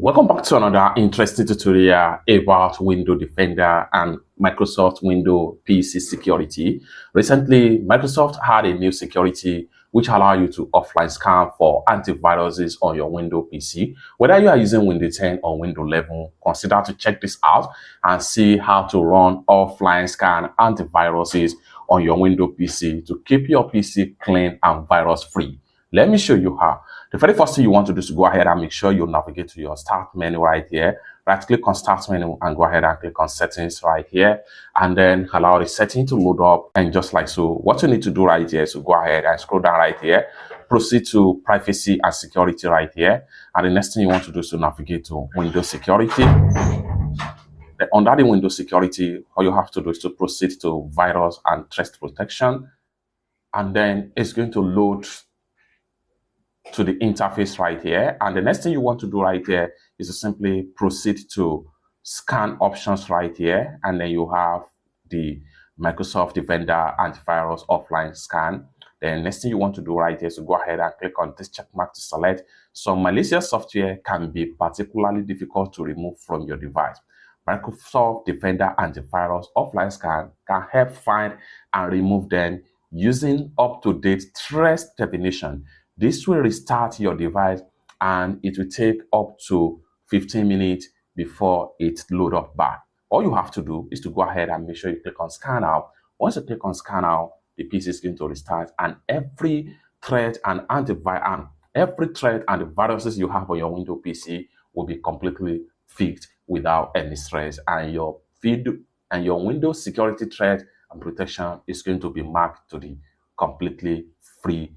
Welcome back to another interesting tutorial about Windows Defender and Microsoft Windows PC security. Recently, Microsoft had a new security which allows you to offline scan for antiviruses on your Windows PC. Whether you are using Windows 10 or Windows 11, consider to check this out and see how to run offline scan antiviruses on your Windows PC to keep your PC clean and virus free. Let me show you how. The very first thing you want to do is to go ahead and make sure you navigate to your start menu right here. Right click on start menu and go ahead and click on settings right here. And then allow the setting to load up. And just like so, what you need to do right here is to go ahead and scroll down right here. Proceed to privacy and security right here. And the next thing you want to do is to navigate to Windows security. Under the Windows security, all you have to do is to proceed to virus and threat protection. And then it's going to load to the interface right here, and the next thing you want to do right here is to simply proceed to scan options right here, and then you have the Microsoft Defender antivirus offline scan. Then next thing you want to do right here is to go ahead and click on this check mark to select. Some malicious software can be particularly difficult to remove from your device. Microsoft Defender antivirus offline scan can help find and remove them using up-to-date threat definition. This will restart your device and it will take up to 15 minutes before it loads up back. All you have to do is to go ahead and make sure you click on scan out. Once you click on scan out, the PC is going to restart, and every threat and the viruses you have on your Windows PC will be completely fixed without any stress, and your Windows security threat and protection is going to be marked to be completely free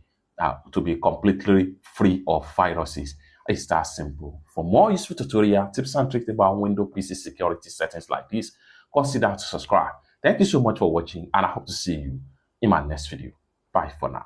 of viruses. It's that simple. For more useful tutorial tips and tricks about Windows PC security settings like this, consider to subscribe. Thank you so much for watching, and I hope to see you in my next video. Bye for now.